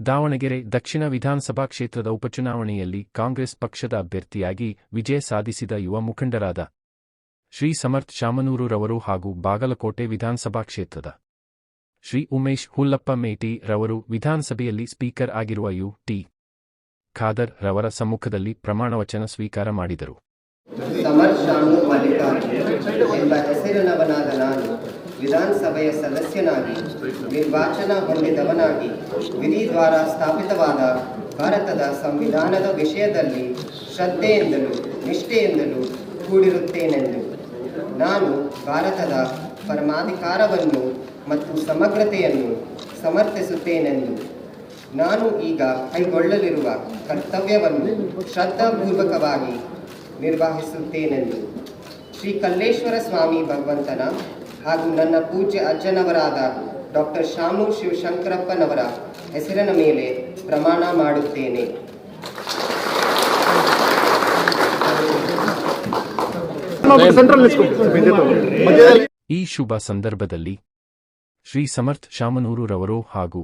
ದಾವಣಗೆರೆ ದಕ್ಷಿಣ ವಿಧಾನಸಭಾ ಕ್ಷೇತ್ರದ ಉಪಚುನಾವಣೆಯಲ್ಲಿ ಕಾಂಗ್ರೆಸ್ ಪಕ್ಷದ ಅಭ್ಯರ್ಥಿಯಾಗಿ ವಿಜಯ ಸಾಧಿಸಿದ ಯುವ ಮುಖಂಡರಾದ ಶ್ರೀ ಸಮರ್ಥ್ ಶಾಮನೂರುರವರು ಹಾಗೂ ಬಾಗಲಕೋಟೆ ವಿಧಾನಸಭಾ ಕ್ಷೇತ್ರದ ಶ್ರೀ ಉಮೇಶ್ ಹುಲ್ಲಪ್ಪ ಮೇಟಿ ರವರು ವಿಧಾನಸಭೆಯಲ್ಲಿ ಸ್ಪೀಕರ್ ಆಗಿರುವ ಯು.ಟಿ. ಖಾದರ್ ರವರ ಸಮ್ಮುಖದಲ್ಲಿ ಪ್ರಮಾಣವಚನ ಸ್ವೀಕಾರ ಮಾಡಿದರು. ಸಮರ್ಥ್ ಶಾಮನೂರ್ ಮಲ್ಲಿಕಾರ್ಜುನ್ ಎಂಬ ಹೆಸರಿನವನಾದ ನಾನು ವಿಧಾನಸಭೆಯ ಸದಸ್ಯನಾಗಿ ನಿರ್ವಾಚನ ಹೊಂದಿದವನಾಗಿ ವಿಧಿ ದ್ವಾರ ಸ್ಥಾಪಿತವಾದ ಭಾರತದ ಸಂವಿಧಾನದ ವಿಷಯದಲ್ಲಿ ಶ್ರದ್ಧೆಯಿಂದಲೂ ನಿಷ್ಠೆಯಿಂದಲೂ ಕೂಡಿರುತ್ತೇನೆಂದು ನಾನು ಭಾರತದ ಪರಮಾಧಿಕಾರವನ್ನು ಮತ್ತು ಸಮಗ್ರತೆಯನ್ನು ಸಮರ್ಥಿಸುತ್ತೇನೆಂದು ನಾನು ಈಗ ಕೈಗೊಳ್ಳಲಿರುವ ಕರ್ತವ್ಯವನ್ನು ಶ್ರದ್ಧಾಪೂರ್ವಕವಾಗಿ ನಿರ್ವಹಿಸುತ್ತೇನೆಂದು ಶ್ರೀ ಕಲ್ಲೇಶ್ವರ ಸ್ವಾಮಿ ಭಗವಂತನ ಹಾಗೂ ನನ್ನ ಪೂಜ್ಯ ಅಜ್ಜನವರಾದ ಡಾಕ್ಟರ್ ಶಾಮನೂರ್ ಶಿವಶಂಕರಪ್ಪನವರ ಹೆಸರಿನ ಮೇಲೆ ಪ್ರಮಾಣ ಮಾಡುತ್ತೇನೆ. ಈ ಶುಭ ಸಂದರ್ಭದಲ್ಲಿ ಶ್ರೀ ಸಮರ್ಥ್ ಶಾಮನೂರುರವರು ಹಾಗೂ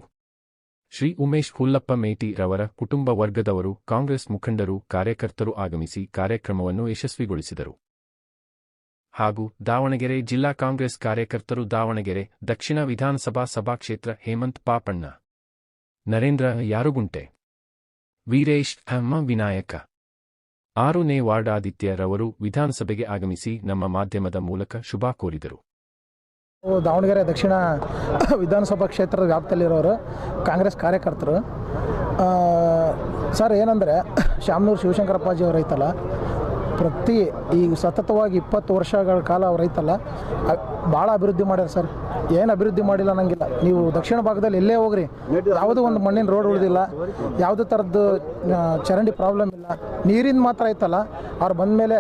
ಶ್ರೀ ಉಮೇಶ್ ಹುಲ್ಲಪ್ಪ ಮೇಟಿ ರವರ ಕುಟುಂಬ ವರ್ಗದವರು, ಕಾಂಗ್ರೆಸ್ ಮುಖಂಡರು, ಕಾರ್ಯಕರ್ತರು ಆಗಮಿಸಿ ಕಾರ್ಯಕ್ರಮವನ್ನು ಯಶಸ್ವಿಗೊಳಿಸಿದರು. ಹಾಗೂ ದಾವಣಗೆರೆ ಜಿಲ್ಲಾ ಕಾಂಗ್ರೆಸ್ ಕಾರ್ಯಕರ್ತರು ದಾವಣಗೆರೆ ದಕ್ಷಿಣ ವಿಧಾನಸಭಾ ಸಭಾಕ್ಷೇತ್ರ ಹೇಮಂತ್ ಪಾಪಣ್ಣ, ನರೇಂದ್ರ ಯಾರುಗುಂಟೆ, ವೀರೇಶ್ ವಿನಾಯಕ, 6ನೇ ವಾರ್ಡ್ ಆದಿತ್ಯ ರವರು ವಿಧಾನಸಭೆಗೆ ಆಗಮಿಸಿ ನಮ್ಮ ಮಾಧ್ಯಮದ ಮೂಲಕ ಶುಭ ಕೋರಿದರು. ದಾವಣಗೆರೆ ದಕ್ಷಿಣ ವಿಧಾನಸಭಾ ಕ್ಷೇತ್ರದ ವ್ಯಾಪ್ತಿಯಲ್ಲಿರೋರು ಕಾಂಗ್ರೆಸ್ ಕಾರ್ಯಕರ್ತರು. ಸರ್ ಏನಂದರೆ ಶಾಮನೂರು ಶಿವಶಂಕರಪ್ಪಾಜಿ ಅವರು ಐತಲ್ಲ, ಈಗ ಸತತವಾಗಿ 20 ವರ್ಷಗಳ ಕಾಲ ಅವ್ರು ಐತಲ್ಲ, ಭಾಳ ಅಭಿವೃದ್ಧಿ ಮಾಡ್ಯಾರ ಸರ್. ಏನು ಅಭಿವೃದ್ಧಿ ಮಾಡಿಲ್ಲ ಅನ್ನಂಗಿಲ್ಲ. ನೀವು ದಕ್ಷಿಣ ಭಾಗದಲ್ಲಿ ಎಲ್ಲೇ ಹೋಗ್ರಿ, ಯಾವುದೂ ಒಂದು ಮಣ್ಣಿನ ರೋಡ್ ಉಳಿದಿಲ್ಲ, ಯಾವುದೇ ಥರದ್ದು ಚರಂಡಿ ಪ್ರಾಬ್ಲಮ್ ಇಲ್ಲ. ನೀರಿಂದ ಮಾತ್ರ ಐತಲ್ಲ, ಅವ್ರು ಬಂದ ಮೇಲೆ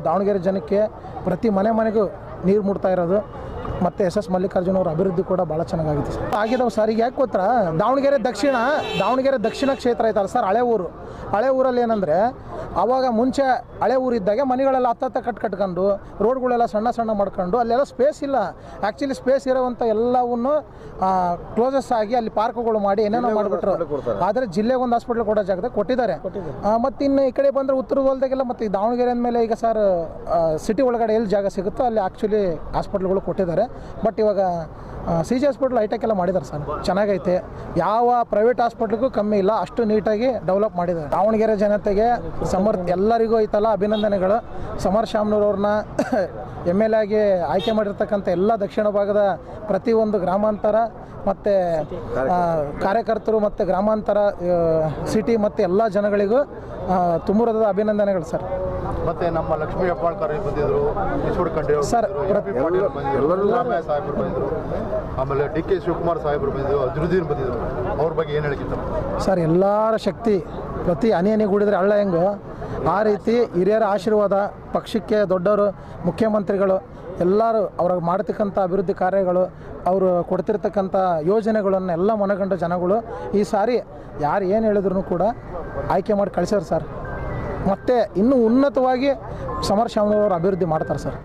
ದಾವಣಗೆರೆ ಜನಕ್ಕೆ ಪ್ರತಿ ಮನೆಗೂ ನೀರು ಮುಟ್ತಾ ಇರೋದು. ಮತ್ತು ಎಸ್ ಮಲ್ಲಿಕಾರ್ಜುನ್ ಅವರ ಅಭಿವೃದ್ಧಿ ಕೂಡ ಭಾಳ ಚೆನ್ನಾಗಾಗಿದೆ ಸರ್. ಆಗಿದಾವೆ ಸರ್. ಈಗ ಯಾಕೆ ಗೊತ್ತಾ, ದಾವಣಗೆರೆ ದಕ್ಷಿಣ ಕ್ಷೇತ್ರ ಐತಲ್ಲ ಸರ್, ಹಳೆ ಊರಲ್ಲಿ ಏನಂದರೆ ಆವಾಗ ಮುಂಚೆ ಹಳೆ ಊರಿದ್ದಾಗೆ ಮನೆಗಳೆಲ್ಲ ಹತ್ತ ಕಟ್ಕೊಂಡು ರೋಡ್ಗಳೆಲ್ಲ ಸಣ್ಣ ಮಾಡ್ಕೊಂಡು ಅಲ್ಲೆಲ್ಲ ಸ್ಪೇಸ್ ಇಲ್ಲ. ಆ್ಯಕ್ಚುಲಿ ಸ್ಪೇಸ್ ಇರೋವಂಥ ಎಲ್ಲವನ್ನೂ ಕ್ಲೋಸಸ್ ಆಗಿ ಅಲ್ಲಿ ಪಾರ್ಕ್ಗಳು ಮಾಡಿ ಏನೇನೋ ಮಾಡಿಬಿಟ್ರು. ಆದರೆ ಜಿಲ್ಲೆಗೆ ಒಂದು ಹಾಸ್ಪಿಟ್ಲ್ ಕೊಡೋ ಜಾಗದಾಗ ಕೊಟ್ಟಿದ್ದಾರೆ. ಮತ್ತು ಇನ್ನು ಈ ಕಡೆ ಬಂದರೆ ಉತ್ತರ ಹೊಲದಾಗೆಲ್ಲ ಮತ್ತು ದಾವಣಗೆರೆ ಅಂದಮೇಲೆ ಈಗ ಸರ್ ಸಿಟಿ ಒಳಗಡೆ ಎಲ್ಲಿ ಜಾಗ ಸಿಗುತ್ತೋ ಅಲ್ಲಿ ಆ್ಯಕ್ಚುಲಿ ಹಾಸ್ಪಿಟ್ಲ್ಗಳು ಕೊಟ್ಟಿದ್ದಾರೆ. ಬಟ್ ಇವಾಗ CG ಹಾಸ್ಪಿಟ್ಲ್ ಹೈಟೆಕ್ ಎಲ್ಲ ಮಾಡಿದ್ದಾರೆ ಸರ್, ಚೆನ್ನಾಗೈತೆ. ಯಾವ ಪ್ರೈವೇಟ್ ಹಾಸ್ಪಿಟ್ಲಿಗೂ ಕಮ್ಮಿ ಇಲ್ಲ, ಅಷ್ಟು ನೀಟಾಗಿ ಡೆವಲಪ್ ಮಾಡಿದ್ದಾರೆ. ದಾವಣಗೆರೆ ಜನತೆಗೆ ಎಲ್ಲರಿಗೂ ಐತಲ್ಲ ಅಭಿನಂದನೆಗಳು. ಸಮರ್ಥ್ ಶಾಮನೂರವ್ರನ್ನ MLA ಆಗಿ ಆಯ್ಕೆ ಮಾಡಿರ್ತಕ್ಕಂಥ ಎಲ್ಲ ದಕ್ಷಿಣ ಭಾಗದ ಪ್ರತಿಯೊಂದು ಗ್ರಾಮಾಂತರ ಮತ್ತು ಕಾರ್ಯಕರ್ತರು ಮತ್ತು ಗ್ರಾಮಾಂತರ ಸಿಟಿ ಮತ್ತು ಎಲ್ಲ ಜನಗಳಿಗೂ ತುಂಬುರದ ಅಭಿನಂದನೆಗಳು ಸರ್. ಮತ್ತೆ ನಮ್ಮ ಲಕ್ಷ್ಮೀ ಹೆಬ್ಬಾಳ್ಕರ್ ಬಂದಿದ್ರು, ಸರ್ ಸಾಹೇಬರು ಬಂದಿದ್ರು, ಆಮೇಲೆ DK ಶಿವಕುಮಾರ್ ಸಾಹೇಬರು ಬಂದಿದ್ರು, ಅಜರುದ್ದೀನ್ ಬಂದಿದ್ರು. ಅವ್ರ ಬಗ್ಗೆ ಏನು ಹೇಳಿದ್ರು ಸರ್? ಎಲ್ಲರ ಶಕ್ತಿ ಪ್ರತಿ ಹನಿ ಕೂಡಿದ್ರೆ ಹಳ್ಳ ಹೆಂಗೋ ಆ ರೀತಿ ಹಿರಿಯರ ಆಶೀರ್ವಾದ, ಪಕ್ಷಕ್ಕೆ ದೊಡ್ಡವರು, ಮುಖ್ಯಮಂತ್ರಿಗಳು ಎಲ್ಲರೂ ಅವ್ರಿಗೆ ಮಾಡ್ತಕ್ಕಂಥ ಅಭಿವೃದ್ಧಿ ಕಾರ್ಯಗಳು, ಅವರು ಕೊಡ್ತಿರ್ತಕ್ಕಂಥ ಯೋಜನೆಗಳನ್ನೆಲ್ಲ ಮನಗಂಡ ಜನಗಳು ಈ ಸಾರಿ ಯಾರು ಏನು ಹೇಳಿದ್ರು ಕೂಡ ಆಯ್ಕೆ ಮಾಡಿ ಕಳಿಸ್ಯಾರ ಸರ್. ಮತ್ತು ಇನ್ನೂ ಉನ್ನತವಾಗಿ ಸಮರ್ಥ್ ಶಾಮನೂರ್ ಅವರು ಅಭಿವೃದ್ಧಿ ಮಾಡ್ತಾರೆ ಸರ್.